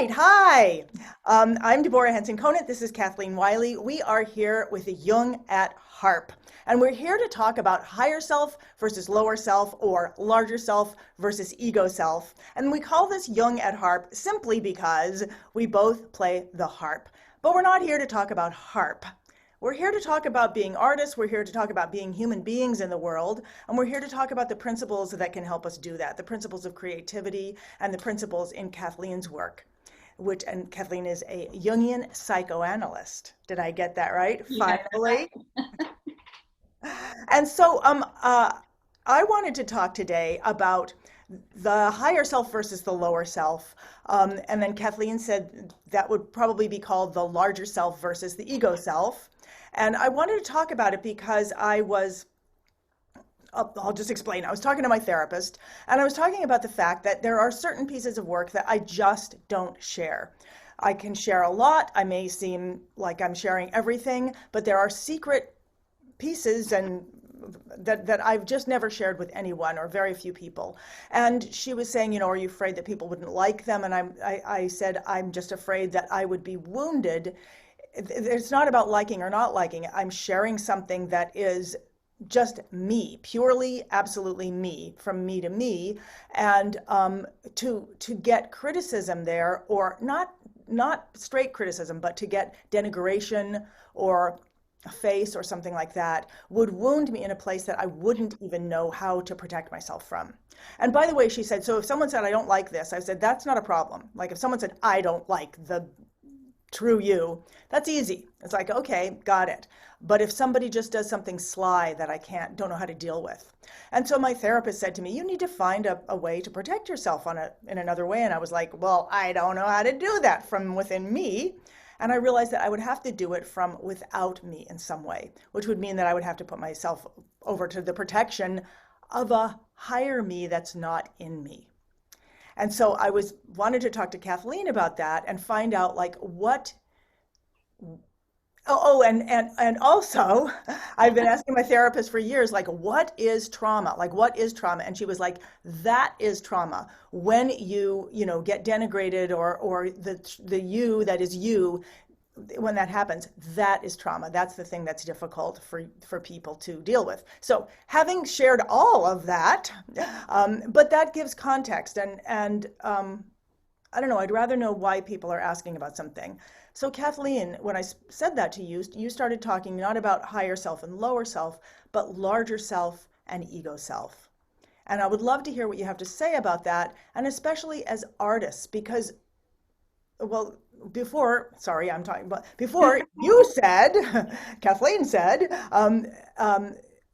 right, hi. I'm Deborah Henson-Conant. This is Kathleen Wiley. We are here with Jung at Harp, and we're here to talk about higher self versus lower self, or larger self versus ego self. And we call this Jung at Harp simply because we both play the harp. But we're not here to talk about harp. We're here to talk about being artists, we're here to talk about being human beings in the world, and we're here to talk about the principles that can help us do that, the principles of creativity and the principles in Kathleen's work, and Kathleen is a Jungian psychoanalyst. Did I get that right? Yeah. Finally. And so I wanted to talk today about the higher self versus the lower self. And then Kathleen said that would probably be called the larger self versus the ego self. And I wanted to talk about it because I'll just explain. I was talking to my therapist, and I was talking about the fact that there are certain pieces of work that I just don't share. I can share a lot. I may seem like I'm sharing everything, but there are secret pieces and that I've just never shared with anyone or very few people. And she was saying, are you afraid that people wouldn't like them? And I said, I'm just afraid that I would be wounded. It's not about liking or not liking. I'm sharing something that is just me, purely, absolutely me, from me to me. And to get criticism there, or not straight criticism, but to get denigration or a face or something like that, would wound me in a place that I wouldn't even know how to protect myself from. And by the way, she said, so if someone said, I don't like this, I said, that's not a problem. Like if someone said, I don't like the true you, that's easy. It's like, okay, got it. But if somebody just does something sly that I don't know how to deal with. And so my therapist said to me, you need to find a way to protect yourself in another way. And I was like, well, I don't know how to do that from within me. And I realized that I would have to do it from without me in some way, which would mean that I would have to put myself over to the protection of a higher me that's not in me. And so I wanted to talk to Kathleen about that and find out like what. And also, I've been asking my therapist for years, like, what is trauma? Like, what is trauma? And she was like, that is trauma. When you get denigrated or the you that is you, when that happens, that is trauma. That's the thing that's difficult for people to deal with. So having shared all of that, but that gives context and I don't know, I'd rather know why people are asking about something. So Kathleen, when I said that to you, you started talking not about higher self and lower self, but larger self and ego self. And I would love to hear what you have to say about that, and especially as artists, because, well, before you said, Kathleen said,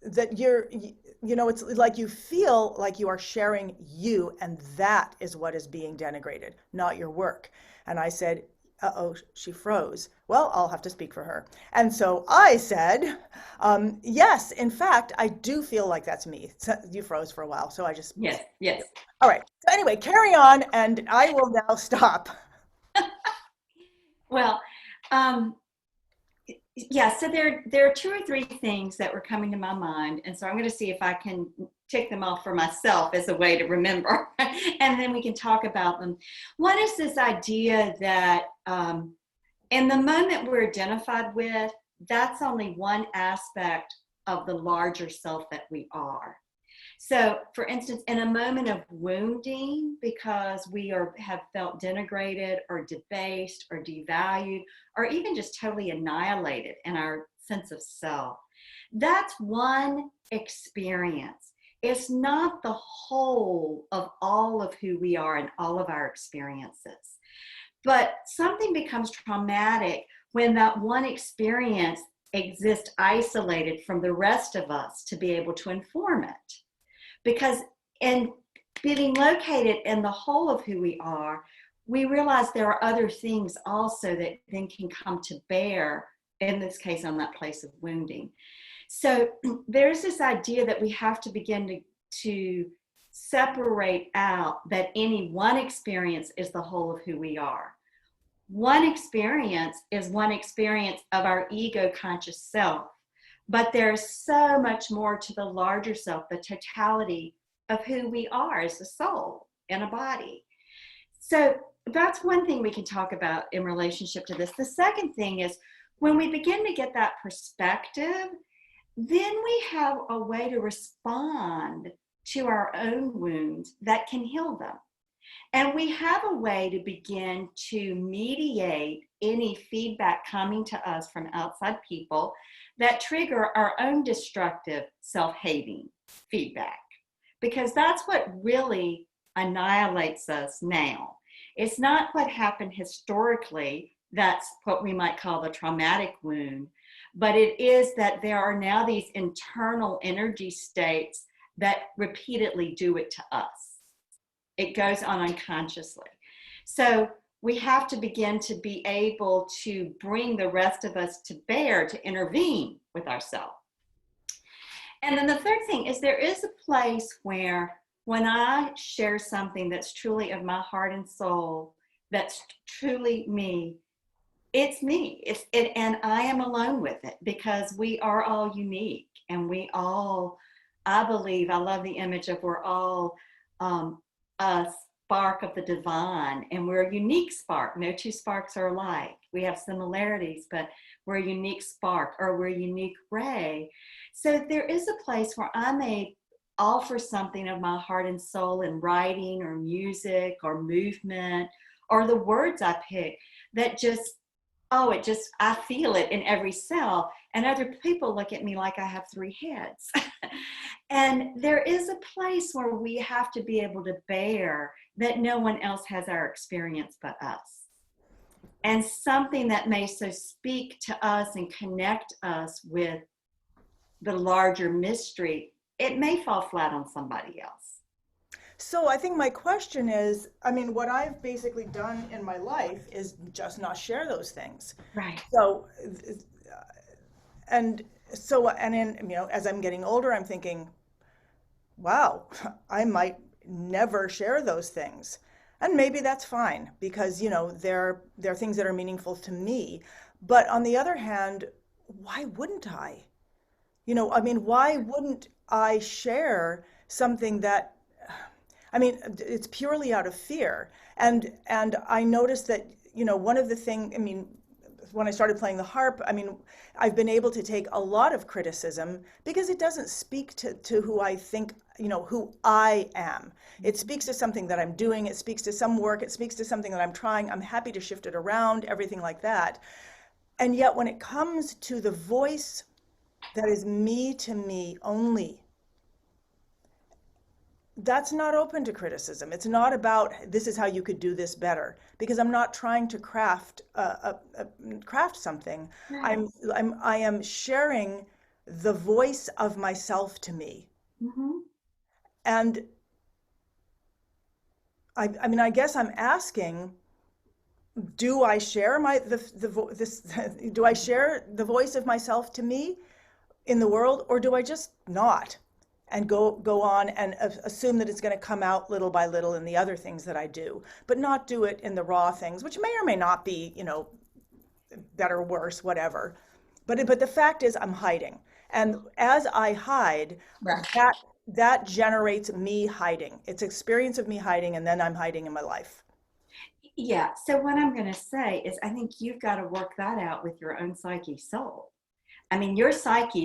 that it's like you feel like you are sharing you, and that is what is being denigrated, not your work. And I said, uh-oh, she froze. Well, I'll have to speak for her. And so I said, yes, in fact, I do feel like that's me. So you froze for a while, so I just... Yes, yes. All right. So anyway, carry on, and I will now stop. Well, yeah, so there are two or three things that were coming to my mind, and so I'm going to see if I can tick them off for myself as a way to remember, and then we can talk about them. One is this idea that in the moment we're identified with, that's only one aspect of the larger self that we are. So, for instance, in a moment of wounding, because we have felt denigrated or debased or devalued, or even just totally annihilated in our sense of self, that's one experience. It's not the whole of all of who we are and all of our experiences. But something becomes traumatic when that one experience exists isolated from the rest of us to be able to inform it. Because in being located in the whole of who we are, we realize there are other things also that then can come to bear, in this case, on that place of wounding. So there's this idea that we have to begin to separate out that any one experience is the whole of who we are. One experience is one experience of our ego conscious self. But there's so much more to the larger self, the totality of who we are as a soul in a body. So that's one thing we can talk about in relationship to this. The second thing is when we begin to get that perspective, then we have a way to respond to our own wounds that can heal them. And we have a way to begin to mediate any feedback coming to us from outside people that trigger our own destructive self-hating feedback. Because that's what really annihilates us now. It's not what happened historically, that's what we might call the traumatic wound, but it is that there are now these internal energy states that repeatedly do it to us. It goes on unconsciously. So we have to begin to be able to bring the rest of us to bear to intervene with ourselves. And then the third thing is there is a place where when I share something that's truly of my heart and soul, that's truly me, it's me. And I am alone with it because we are all unique and we all, I believe, I love the image of we're all a spark of the divine, and we're a unique spark. No two sparks are alike. We have similarities, but we're a unique spark, or we're a unique ray. So there is a place where I may offer something of my heart and soul in writing or music or movement or the words I pick that just, I feel it in every cell. And other people look at me like I have three heads. And there is a place where we have to be able to bear that no one else has our experience but us. And something that may so speak to us and connect us with the larger mystery, it may fall flat on somebody else. So I think my question is, I mean, what I've basically done in my life is just not share those things. Right. So, and in, you know, as I'm getting older, I'm thinking, wow, I might never share those things. And maybe that's fine because, you know, they're things that are meaningful to me. But on the other hand, why wouldn't I? You know, I mean, why wouldn't I share something that, I mean, it's purely out of fear. And I noticed that, you know, one of the things, I mean, when I started playing the harp, I mean, I've been able to take a lot of criticism because it doesn't speak to who I think, you know, who I am. It speaks to something that I'm doing. It speaks to some work. It speaks to something that I'm trying. I'm happy to shift it around, everything like that. And yet when it comes to the voice that is me to me only, that's not open to criticism. It's not about this is how you could do this better, because I'm not trying to craft something. Right. I am sharing the voice of myself to me. Mm-hmm. And I mean, I guess I'm asking, do I share do I share the voice of myself to me in the world, or do I just not? And go on and assume that it's going to come out little by little in the other things that I do, but not do it in the raw things, which may or may not be, you know, better, worse, whatever. But the fact is I'm hiding. And as I hide, Right. that generates me hiding. It's experience of me hiding, and then I'm hiding in my life. Yeah. So what I'm going to say is I think you've got to work that out with your own psyche soul. I mean, your psyche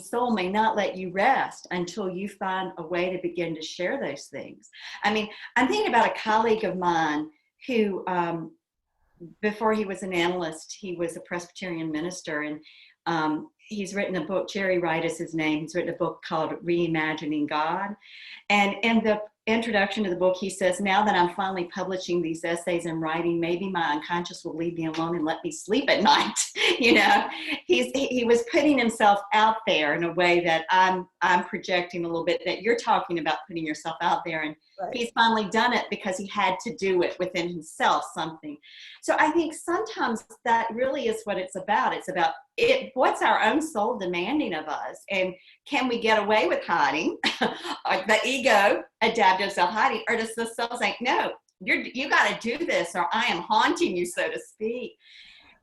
soul may not let you rest until you find a way to begin to share those things. I mean, I'm thinking about a colleague of mine who, before he was an analyst, he was a Presbyterian minister, and he's written a book, Jerry Wright is his name. He's written a book called Reimagining God. And in the introduction to the book, he says, now that I'm finally publishing these essays and writing, maybe my unconscious will leave me alone and let me sleep at night. You know, he was putting himself out there in a way that I'm projecting a little bit, that you're talking about putting yourself out there. And Right. he's finally done it because he had to do it within himself, something. So I think sometimes that really is what it's about. It's about what's our own soul demanding of us, and can we get away with hiding? The ego adaptive self-hiding, or does the soul say, no, you got to do this, or I am haunting you, so to speak?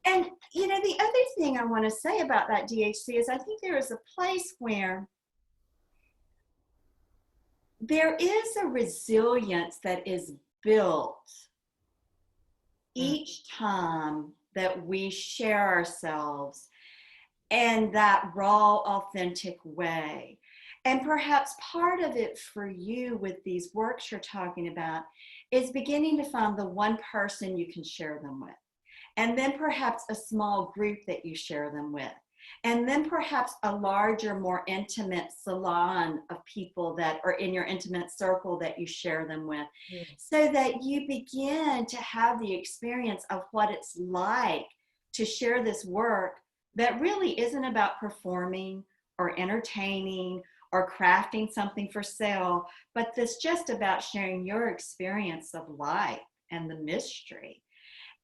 And you know, the other thing I want to say about that, DHC, is I think there is a place where there is a resilience that is built each time that we share ourselves in that raw, authentic way. And perhaps part of it for you with these works you're talking about is beginning to find the one person you can share them with. And then perhaps a small group that you share them with. And then perhaps a larger, more intimate salon of people that are in your intimate circle that you share them with, so that you begin to have the experience of what it's like to share this work that really isn't about performing or entertaining or crafting something for sale, but that's just about sharing your experience of life and the mystery.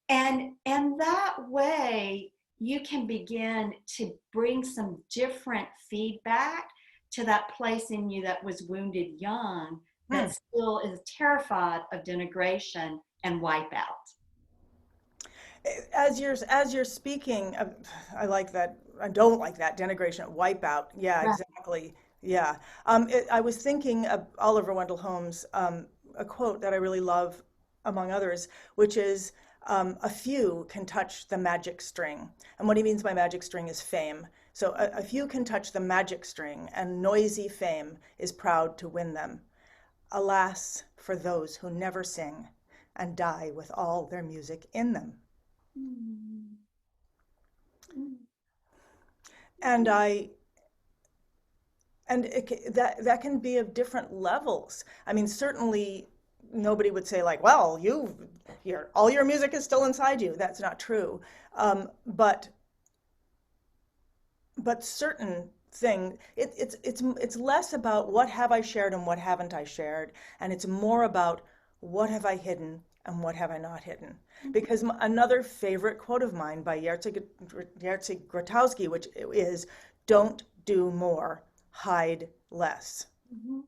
And that way, you can begin to bring some different feedback to that place in you that was wounded young, that still is terrified of denigration and wipeout. As you're speaking, I like that. I don't like that denigration, wipeout. Yeah, Right. exactly. Yeah. I was thinking of Oliver Wendell Holmes, a quote that I really love, among others, which is, a few can touch the magic string. And what he means by magic string is fame. So a few can touch the magic string, and noisy fame is proud to win them. Alas, for those who never sing and die with all their music in them. Mm. Mm. And that can be of different levels. I mean, certainly nobody would say like, well, all your music is still inside you. That's not true. But certain thing, it's less about what have I shared and what haven't I shared, and it's more about what have I hidden and what have I not hidden. Because another favorite quote of mine by Jerzy Grotowski, which is, don't do more, hide less. Mm-hmm.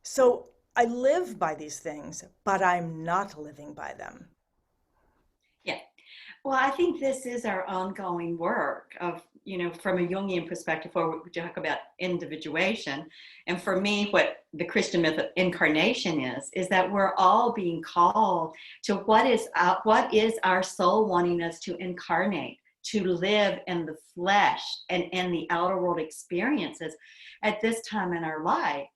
So I live by these things, but I'm not living by them. Yeah. Well, I think this is our ongoing work of, from a Jungian perspective, where we talk about individuation. And for me, what the Christian myth of incarnation is that we're all being called to what is our soul wanting us to incarnate, to live in the flesh and in the outer world experiences at this time in our life.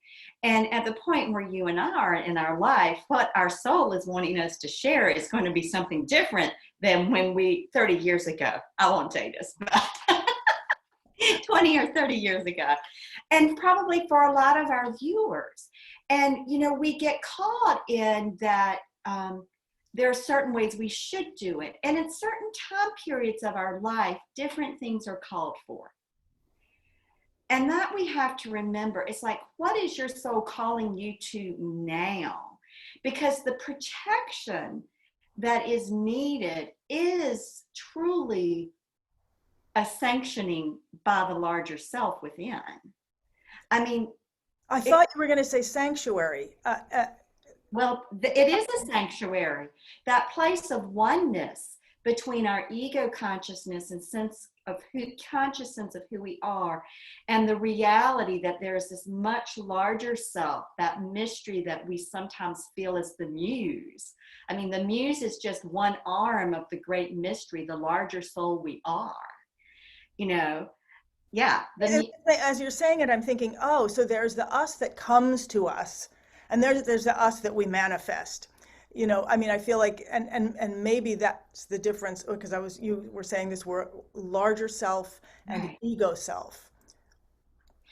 And at the point where you and I are in our life, what our soul is wanting us to share is going to be something different than when 30 years ago, I won't say this, but 20 or 30 years ago. And probably for a lot of our viewers. And, we get caught in that there are certain ways we should do it. And in certain time periods of our life, different things are called for. And that we have to remember. It's like, what is your soul calling you to now? Because the protection that is needed is truly a sanctioning by the larger self within. I mean, I thought you were going to say sanctuary. It is a sanctuary, that place of oneness between our ego consciousness and conscious sense of who we are, and the reality that there is this much larger self, that mystery that we sometimes feel is the muse. I mean, the muse is just one arm of the great mystery, the larger soul we are. Yeah. As you're saying it, I'm thinking, oh, so there's the us that comes to us, and there's the us that we manifest. I feel like, and maybe that's the difference, because you were saying this word, larger self and Right. ego self.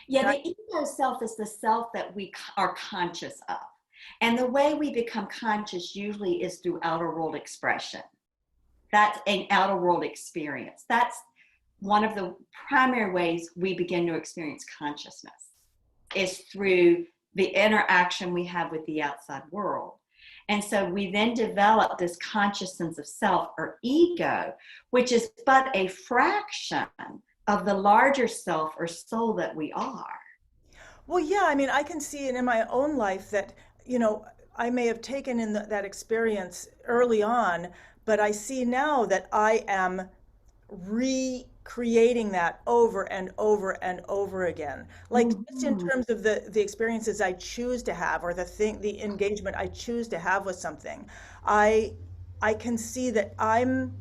Yeah, the ego self is the self that we are conscious of. And the way we become conscious usually is through outer world expression. That's an outer world experience. That's one of the primary ways we begin to experience consciousness, is through the interaction we have with the outside world. And so we then develop this conscious sense of self, or ego, which is but a fraction of the larger self or soul that we are. Well, yeah, I can see it in my own life that, I may have taken in that experience early on, but I see now that I am recreating that over and over and over again. Like, just in terms of the experiences I choose to have, or the engagement I choose to have with something. I I can see that I'm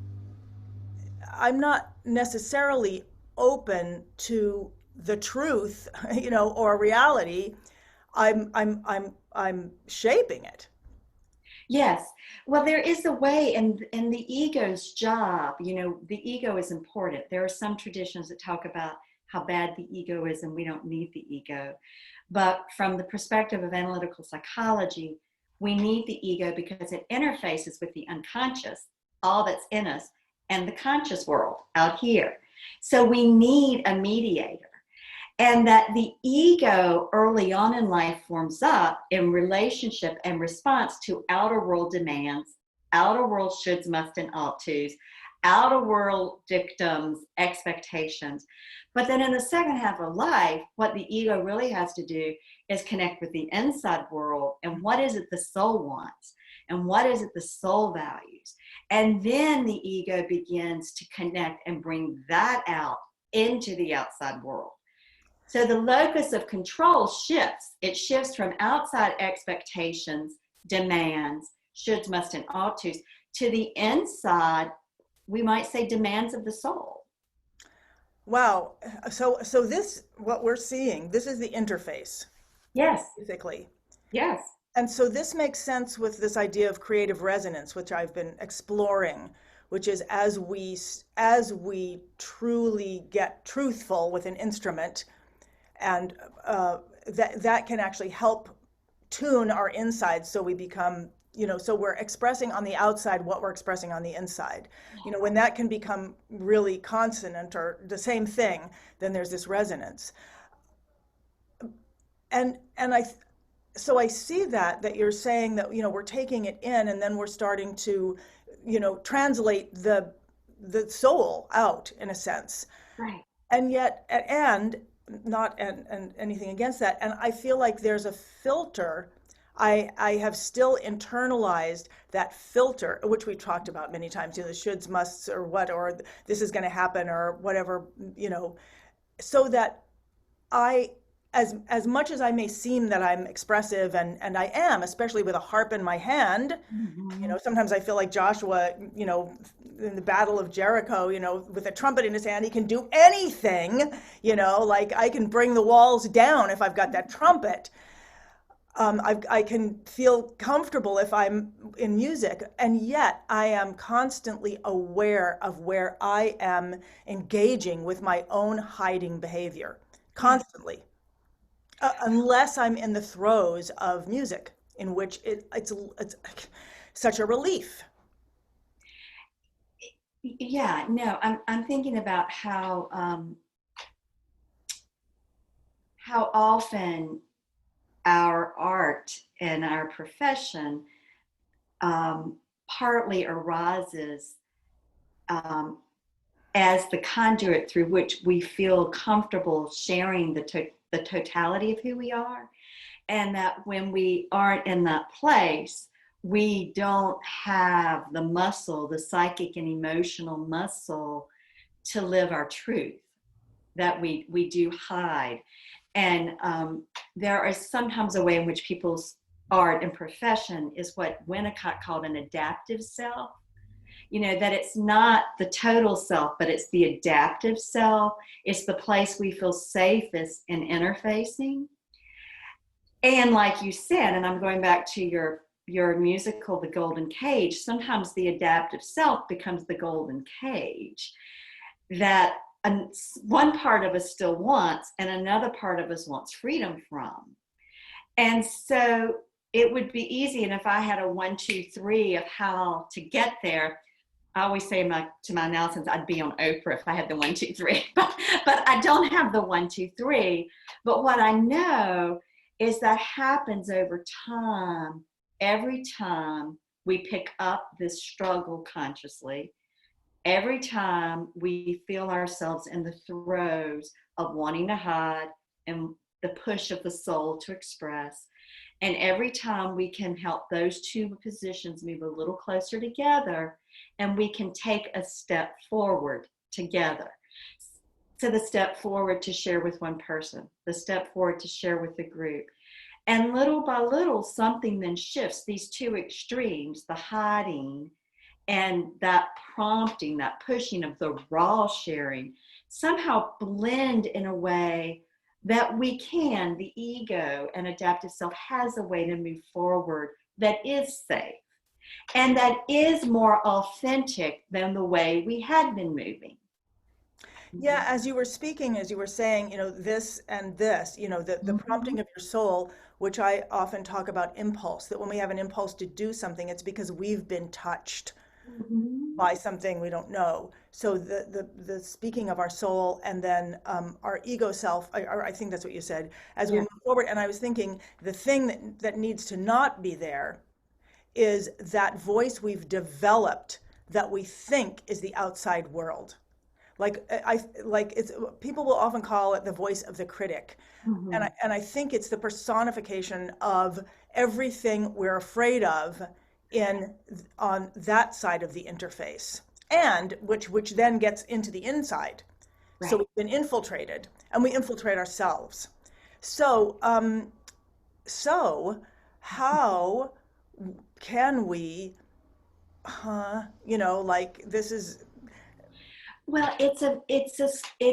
not necessarily open to the truth, or reality. I'm shaping it. Yes. Well, there is a way, and the ego's job, the ego is important. There are some traditions that talk about how bad the ego is and we don't need the ego. But from the perspective of analytical psychology, we need the ego because it interfaces with the unconscious, all that's in us, and the conscious world out here. So we need a mediator. And that the ego early on in life forms up in relationship and response to outer world demands, outer world shoulds, must, and ought tos, outer world dictums, expectations. But then in the second half of life, what the ego really has to do is connect with the inside world and what is it the soul wants and what is it the soul values. And then the ego begins to connect and bring that out into the outside world. So the locus of control shifts. It shifts from outside expectations, demands, shoulds, must, and ought tos, to the inside, we might say, demands of the soul. Wow. So this, what we're seeing, this is the interface. Yes. Basically. Yes. And so this makes sense with this idea of creative resonance, which I've been exploring, which is as we truly get truthful with an instrument, and that can actually help tune our inside, so we become, so we're expressing on the outside what we're expressing on the inside. When that can become really consonant or the same thing, then there's this resonance. And so I see that you're saying that, we're taking it in and then we're starting to, translate the soul out in a sense. Right. And yet, and not and anything against that. And I feel like there's a filter. I have still internalized that filter, which we've talked about many times, the shoulds, musts, or this is going to happen, or whatever, so that as much as I may seem that I'm expressive, and I am, especially with a harp in my hand, sometimes I feel like Joshua, in the Battle of Jericho, with a trumpet in his hand, he can do anything, like I can bring the walls down if I've got that trumpet. I can feel comfortable if I'm in music, and yet I am constantly aware of where I am engaging with my own hiding behavior, constantly. Unless I'm in the throes of music, in which it's such a relief. Yeah, no, I'm thinking about how often our art and our profession partly arises as the conduit through which we feel comfortable sharing the totality of who we are, and that when we aren't in that place, we don't have the muscle, the psychic and emotional muscle, to live our truth, that we do hide. And there is sometimes a way in which people's art and profession is what Winnicott called an adaptive self. That it's not the total self, but it's the adaptive self. It's the place we feel safest in interfacing. And like you said, and I'm going back to your musical, The Golden Cage, sometimes the adaptive self becomes the golden cage that one part of us still wants and another part of us wants freedom from. And so it would be easy, and if I had a 1, 2, 3 of how to get there, I always say to my announcements, I'd be on Oprah if I had the 1, 2, 3, but I don't have the 1, 2, 3. But what I know is that happens over time. Every time we pick up this struggle consciously, every time we feel ourselves in the throes of wanting to hide and the push of the soul to express, and every time we can help those two positions move a little closer together, and we can take a step forward together. So the step forward to share with one person, the step forward to share with the group. And little by little, something then shifts. These two extremes, the hiding and that prompting, that pushing of the raw sharing somehow blend in a way that we can, the ego and adaptive self has a way to move forward that is safe and that is more authentic than the way we had been moving. Yeah, as you were speaking, as you were saying, this and this, the Mhm. prompting of your soul, which I often talk about impulse, that when we have an impulse to do something, it's because we've been touched Mhm. by something we don't know. So the speaking of our soul and then our ego self, I think that's what you said, as we Yeah. move forward. And I was thinking the thing that needs to not be there is that voice we've developed that we think is the outside world. Like it's people will often call it the voice of the critic. And Mhm. I think it's the personification of everything we're afraid of in on that side of the interface. And which then gets into the inside. So Right. we've been infiltrated and we infiltrate ourselves. So so how can we like this is Well, it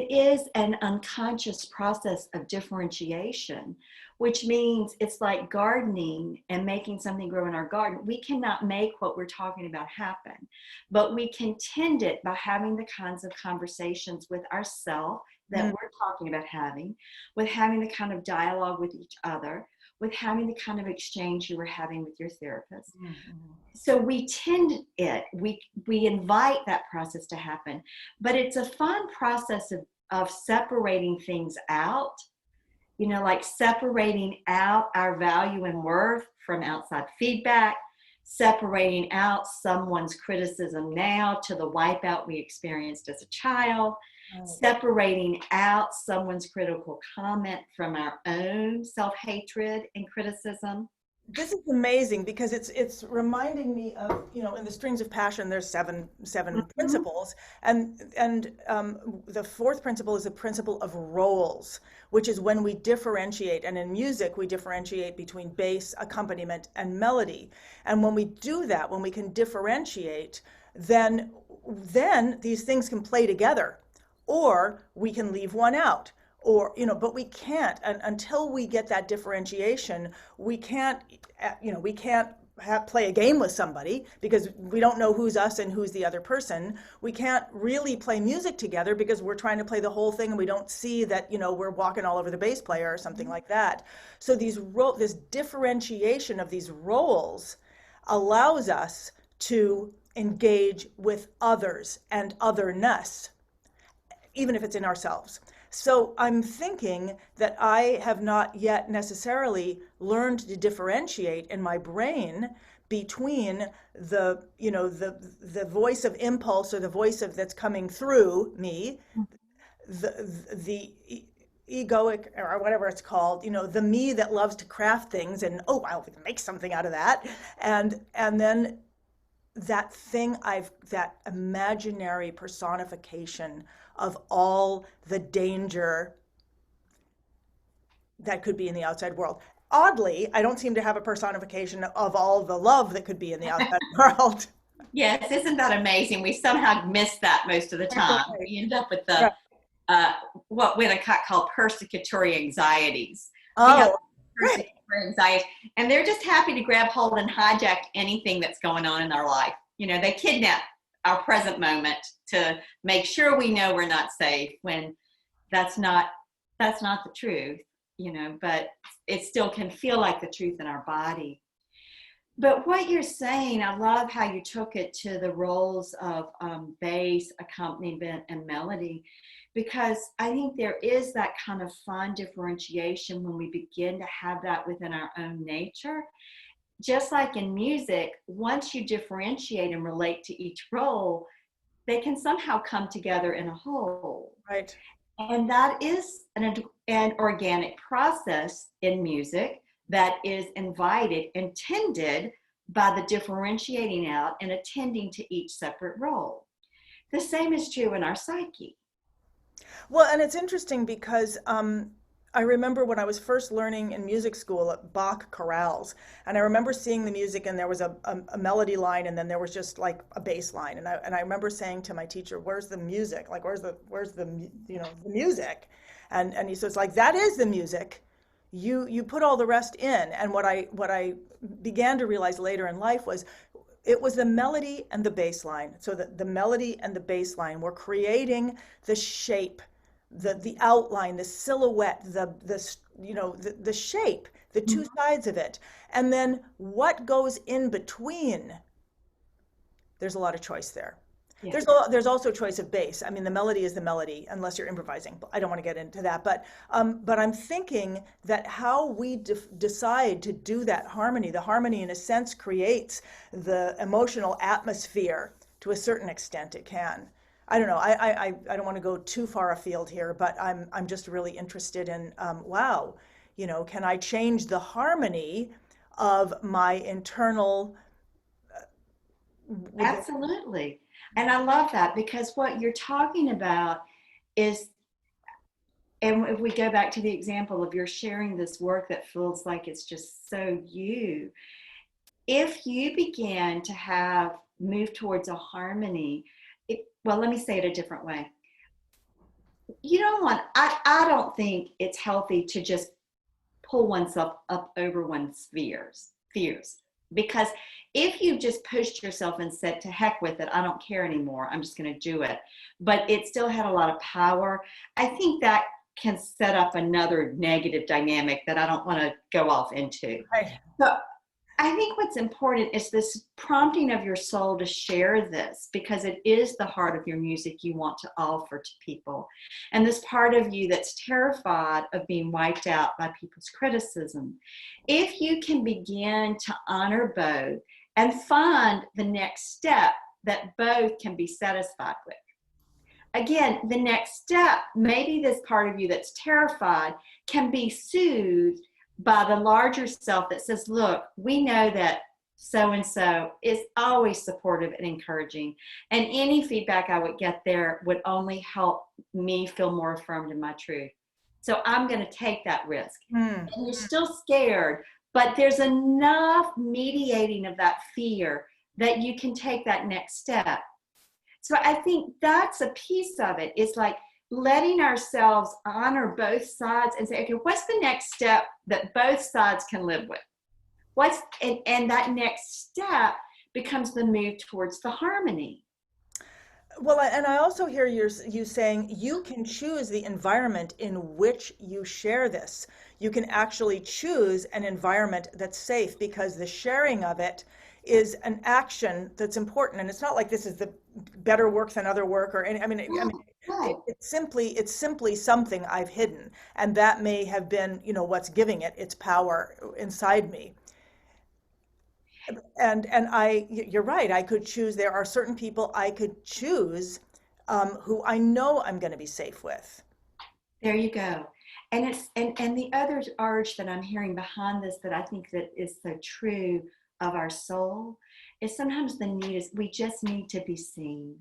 is an unconscious process of differentiation, which means it's like gardening and making something grow in our garden. We cannot make what we're talking about happen, but we can tend it by having the kinds of conversations with ourselves that mm, we're talking about having, with having the kind of dialogue with each other, with having the kind of exchange you were having with your therapist. mm, mm. So we tend it, we invite that process to happen, but it's a fun process of separating things out, like separating out our value and worth from outside feedback, separating out someone's criticism now to the wipeout we experienced as a child, Right. separating out someone's critical comment from our own self-hatred and criticism. This is amazing because it's reminding me of, in the Strings of Passion, there's seven Mhm. principles, and the fourth principle is the principle of roles, which is when we differentiate. And in music, we differentiate between bass, accompaniment, and melody. And when we do that, when we can differentiate, then these things can play together, or we can leave one out or but we can't and until we get that differentiation we can't we can't play a game with somebody because we don't know who's us and who's the other person. We can't really play music together because we're trying to play the whole thing and we don't see that we're walking all over the bass player or something like that. So this differentiation of these roles allows us to engage with others and otherness even if it's in ourselves. So I'm thinking that I have not yet necessarily learned to differentiate in my brain between the voice of impulse or the voice of that's coming through me, the egoic or whatever it's called, the me that loves to craft things and I'll make something out of that, and then that imaginary personification of all the danger that could be in the outside world. Oddly, I don't seem to have a personification of all the love that could be in the outside world. Yes, isn't that amazing? We somehow miss that most of the time. Right. We end up with the Right. uh, what Winnicott called persecutory anxieties. We have Oh, right. persecutory anxieties, and they're just happy to grab hold and hijack anything that's going on in our life. They kidnap our present moment to make sure we know we're not safe when that's not that's not the truth. But it still can feel like the truth in our body. But what you're saying, I love how you took it to the roles of bass, accompaniment, and melody, because I think there is that kind of fun differentiation when we begin to have that within our own nature. Just like in music, once you differentiate and relate to each role, they can somehow come together in a whole. Right. And that is an organic process in music that is invited, intended by the differentiating out and attending to each separate role. The same is true in our psyche. Well, and it's interesting because I remember when I was first learning in music school at Bach chorales, and I remember seeing the music, and there was a melody line, and then there was just like a bass line, and I remember saying to my teacher, "Where's the music? Like, the music?" And he says, like, that is the music. You put all the rest in. And what I began to realize later in life was it was the melody and the bass line. So the melody and the bass line were creating the shape, the outline, the silhouette, the shape, the two sides of it. And then what goes in between, there's a lot of choice there. Yeah. There's also choice of bass. I mean, the melody is the melody, unless you're improvising. I don't want to get into that, but I'm thinking that how we decide to do that harmony, the harmony in a sense creates the emotional atmosphere to a certain extent. It can. I don't know. I don't want to go too far afield here, but I'm just really interested in wow, can I change the harmony of my internal? Absolutely. And I love that, because what you're talking about is, and if we go back to the example of you're sharing this work that feels like it's just so you, if you begin to move towards a harmony, well, let me say it a different way. I don't think it's healthy to just pull oneself up over one's fears, because if you just pushed yourself and said, to heck with it, I don't care anymore, I'm just going to do it, but it still had a lot of power, I think that can set up another negative dynamic that I don't want to go off into. Right. So I think what's important is this prompting of your soul to share this, because it is the heart of your music you want to offer to people. And this part of you that's terrified of being wiped out by people's criticism. If you can begin to honor both and find the next step that both can be satisfied with. Again, the next step, maybe this part of you that's terrified can be soothed by the larger self that says, look, we know that so-and-so is always supportive and encouraging, and any feedback I would get there would only help me feel more affirmed in my truth. So I'm going to take that risk. And you're still scared, but there's enough mediating of that fear that you can take that next step. So I think that's a piece of it. It's like letting ourselves honor both sides and say, okay, what's the next step that both sides can live with? And that next step becomes the move towards the harmony. Well, and I also hear you saying you can choose the environment in which you share this. You can actually choose an environment that's safe, because the sharing of it is an action that's important. And it's not like this is the better work than other work, or any, I mean, Right. it's simply something I've hidden, and that may have been, what's giving it its power inside me. And you're right. I could choose. There are certain people I could choose who I know I'm going to be safe with. There you go. And and the other urge that I'm hearing behind this, that I think that is so true of our soul, is sometimes the need is we just need to be seen.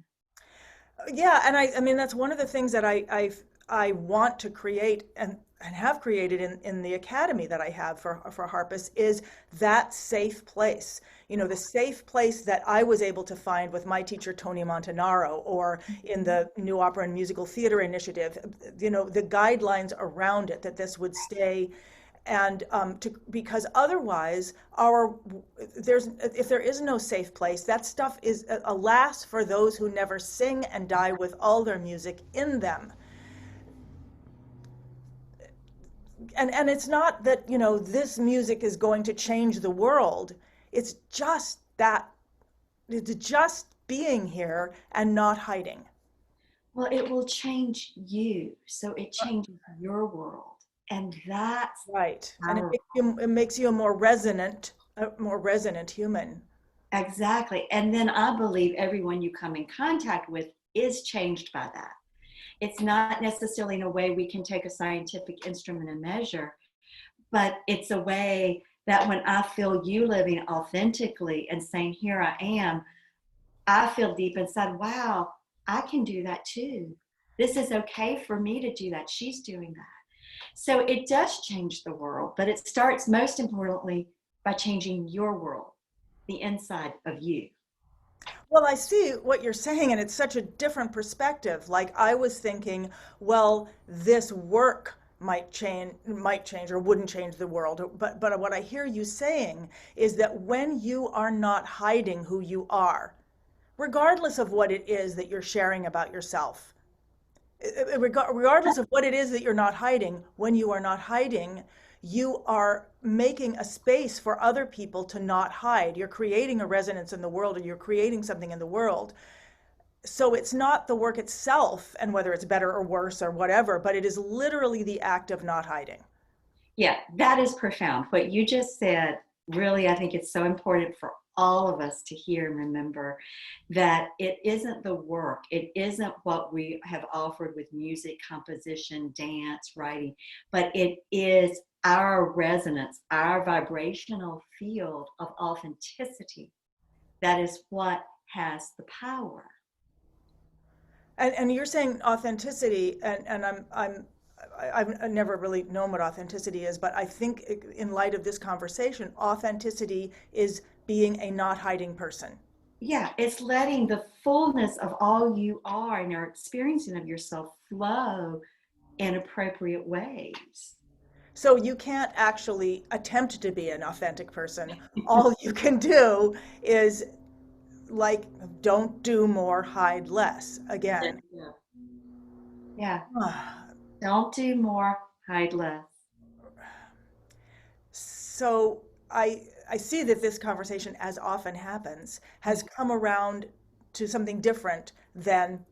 Yeah, and I mean that's one of the things that I want to create and have created in the academy that I have for harpists, is that safe place. The safe place that I was able to find with my teacher Tony Montanaro, or in the New Opera and Musical Theater Initiative. The guidelines around it, that this would stay. And because otherwise, if there is no safe place, that stuff is, alas, for those who never sing and die with all their music in them. And it's not that, this music is going to change the world. It's just being here and not hiding. Well, it will change you, so it changes your world. And that's right. Powerful. And it makes you a more resonant human. Exactly. And then I believe everyone you come in contact with is changed by that. It's not necessarily in a way we can take a scientific instrument and measure, but it's a way that when I feel you living authentically and saying, here I am, I feel deep inside, wow, I can do that too. This is okay for me to do that. She's doing that. So it does change the world, but it starts most importantly by changing your world, the inside of you. Well, I see what you're saying, and it's such a different perspective. Like I was thinking, well, this work might change or wouldn't change the world. But what I hear you saying is that when you are not hiding who you are, regardless of what it is that you're sharing about yourself, regardless of what it is that you're not hiding, when you are not hiding, you are making a space for other people to not hide. You're creating a resonance in the world, or you're creating something in the world. So it's not the work itself and whether it's better or worse or whatever, but it is literally the act of not hiding. Yeah, that is profound. What you just said, really, I think it's so important for all of us to hear and remember that it isn't the work, it isn't what we have offered with music, composition, dance, writing, but it is our resonance, our vibrational field of authenticity. That is what has the power. And you're saying authenticity, and I've never really known what authenticity is, but I think in light of this conversation, authenticity is being a not hiding person. Yeah, it's letting the fullness of all you are and your experiencing of yourself flow in appropriate ways. So you can't actually attempt to be an authentic person. All you can do is like, don't do more, hide less. Yeah. Again. Yeah. Don't do more, hide less. So I see that this conversation, as often happens, has come around to something different than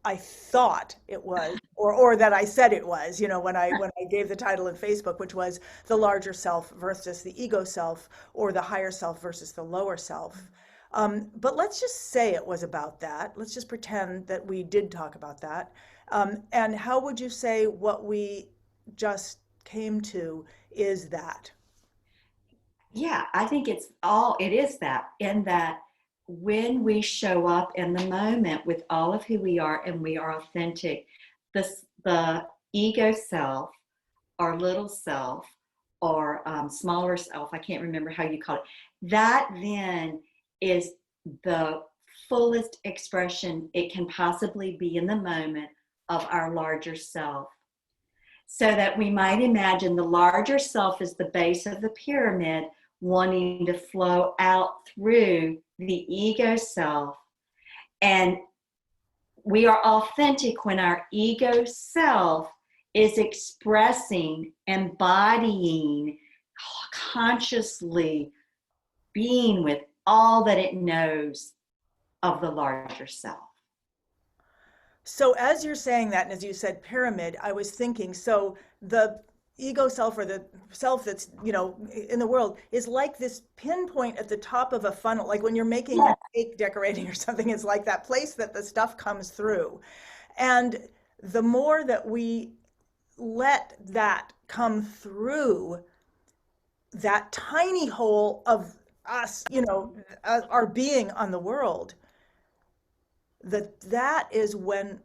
I thought it was, or that I said it was, when I gave the title in Facebook, which was the larger self versus the ego self, or the higher self versus the lower self. But let's just say it was about that. Let's just pretend that we did talk about that. And how would you say what we just came to is that? Yeah, I think it is that, in that when we show up in the moment with all of who we are and we are authentic, the ego self, our little self, or smaller self, I can't remember how you call it, that then is the fullest expression it can possibly be in the moment of our larger self. So that we might imagine the larger self is the base of the pyramid, wanting to flow out through the ego self. And we are authentic when our ego self is expressing, embodying, consciously being with all that it knows of the larger self. So as you're saying that, and as you said pyramid, I was thinking, so the ego self, or the self that's, in the world, is like this pinpoint at the top of a funnel. Like when you're making a cake decorating or something, it's like that place that the stuff comes through. And the more that we let that come through that tiny hole of us, our being on the world, that is when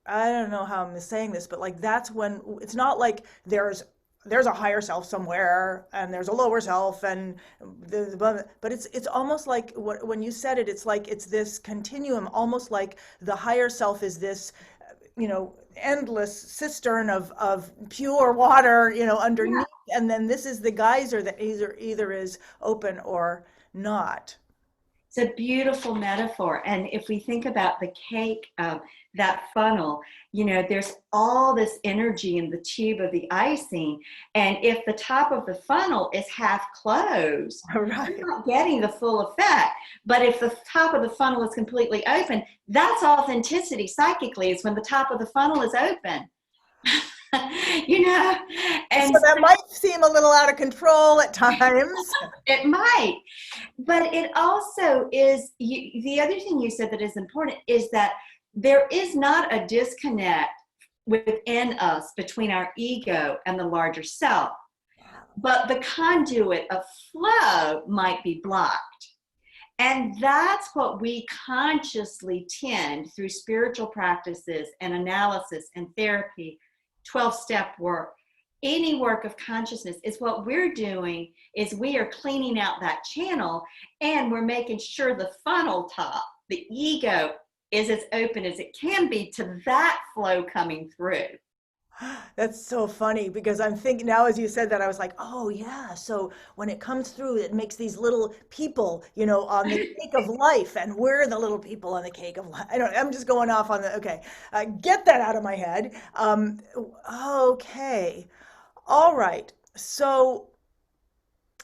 I don't know how I'm saying this, but like that's when it's not like there's a higher self somewhere and there's a lower self but it's almost like when you said it, it's like it's this continuum, almost like the higher self is this endless cistern of pure water underneath, and then this is the geyser that either is open or not. It's a beautiful metaphor. And if we think about the cake, that funnel, there's all this energy in the tube of the icing. And if the top of the funnel is half closed, Right. you're not getting the full effect. But if the top of the funnel is completely open, that's authenticity psychically, is when the top of the funnel is open. And so that might seem a little out of control at times. It might, but it also is, the other thing you said that is important is that there is not a disconnect within us between our ego and the larger self, but the conduit of flow might be blocked. And that's what we consciously tend, through spiritual practices and analysis and therapy, 12-step work, any work of consciousness, is what we're doing is we are cleaning out that channel, and we're making sure the funnel top, the ego, is as open as it can be to that flow coming through. That's so funny because I'm thinking now as you said that I was like, oh yeah, so when it comes through, it makes these little people, on the cake of life, and we're the little people on the cake of life. I'm just going off on the, okay, get that out of my head. Okay, all right. So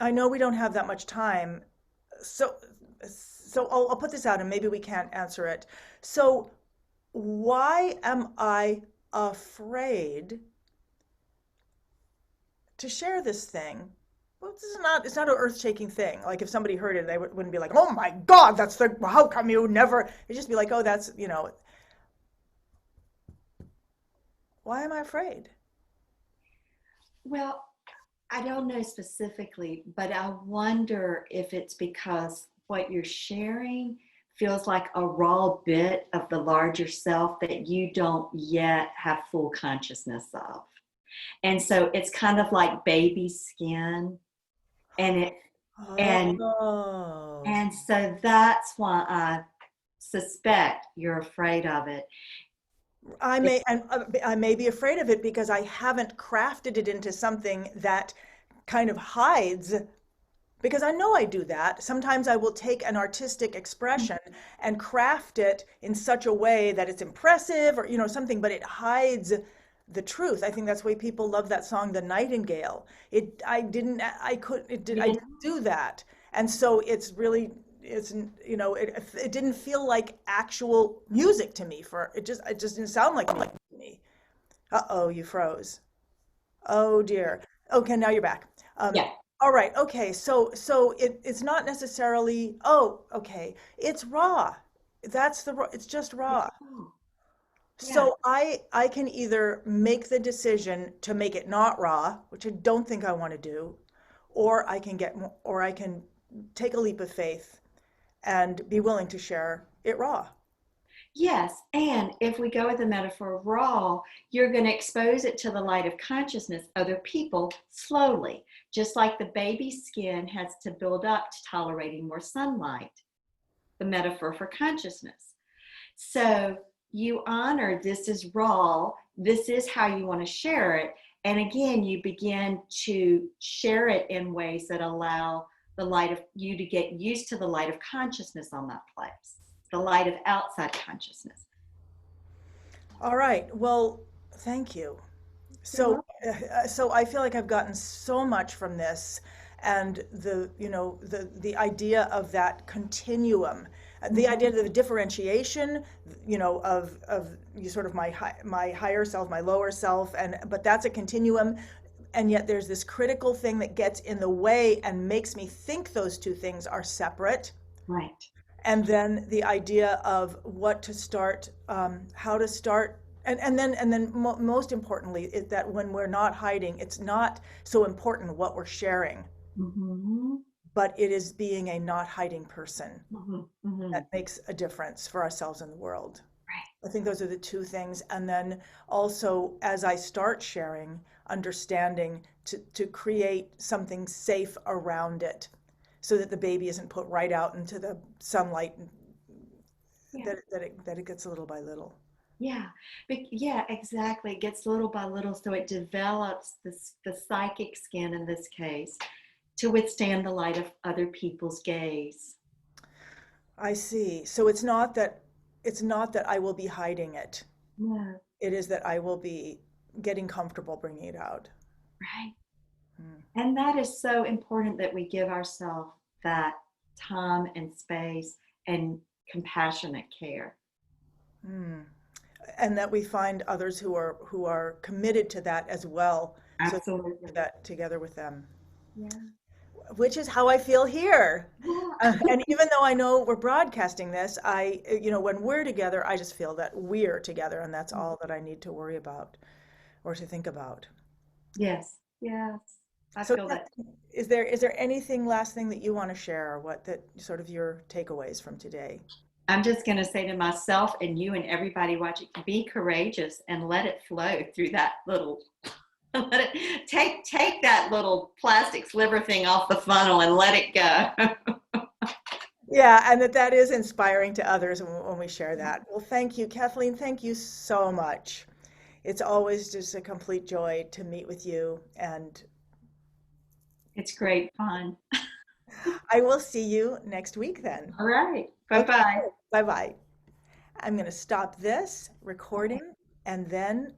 I know we don't have that much time. So, so I'll put this out and maybe we can't answer it. So why am I afraid to share this thing? Well, it's not an earth-shaking thing. Like if somebody heard it, they wouldn't be like, oh my God, how come you never, it'd just be like, oh, why am I afraid? Well, I don't know specifically, but I wonder if it's because what you're sharing feels like a raw bit of the larger self that you don't yet have full consciousness of. And so it's kind of like baby skin, and it and Oh, and so that's why I suspect you're afraid of it. I may be afraid of it because I haven't crafted it into something that kind of hides, because I know I do that. Sometimes I will take an artistic expression and craft it in such a way that it's impressive or, something, but it hides the truth. I think that's why people love that song, The Nightingale. I didn't do that. And so it didn't feel like actual music to me it just didn't sound like music to me. Uh-oh, you froze. Oh dear. Okay, now you're back. Yeah. All right. Okay. So it's not necessarily, oh, okay. It's raw. It's just raw. Yeah. So I can either make the decision to make it not raw, which I don't think I want to do, or I can take a leap of faith and be willing to share it raw. Yes, and if we go with the metaphor raw, you're going to expose it to the light of consciousness, other people, slowly, just like the baby skin has to build up to tolerating more sunlight, the metaphor for consciousness. So you honor this is raw, this is how you want to share it, and again, you begin to share it in ways that allow the light of you to get used to the light of consciousness on that place, the light of outside consciousness. All right. Well, thank you. So I feel like I've gotten so much from this, and the idea of that continuum, the idea of the differentiation, of you sort of my higher self, my lower self, but that's a continuum, and yet there's this critical thing that gets in the way and makes me think those two things are separate. Right. And then the idea of what to start, how to start, and then most importantly is that when we're not hiding, it's not so important what we're sharing, Mm-hmm. but it is being a not hiding person Mm-hmm. Mm-hmm. that makes a difference for ourselves in the world. Right. I think those are the two things. And then also, as I start sharing, understanding to create something safe around it so that the baby isn't put right out into the sunlight, Yeah. that it gets little by little. Yeah. Yeah, exactly. It gets little by little, so it develops the psychic skin in this case to withstand the light of other people's gaze. I see. So it's not that I will be hiding it. Yeah. It is that I will be getting comfortable bringing it out. Right. Hmm. And that is so important that we give ourselves that time and space and compassionate care. Hmm. And that we find others who are committed to that as well, so that we Absolutely. do that together with them, Yeah. which is how I feel here. And even though I know we're broadcasting this, when we're together, I just feel that we're together, and that's all that I need to worry about or to think about. Yes. Yes. I So feel that. is there anything last thing that you want to share, or what that sort of your takeaways from today? I'm just going to say to myself and you and everybody watching, be courageous and let it flow through that little, let it take that little plastic sliver thing off the funnel and let it go. Yeah, and that is inspiring to others when we share that. Well, thank you, Kathleen. Thank you so much. It's always just a complete joy to meet with you, and It's great fun. I will see you next week then. All right. Okay, Bye-bye. bye-bye. I'm going to stop this recording and then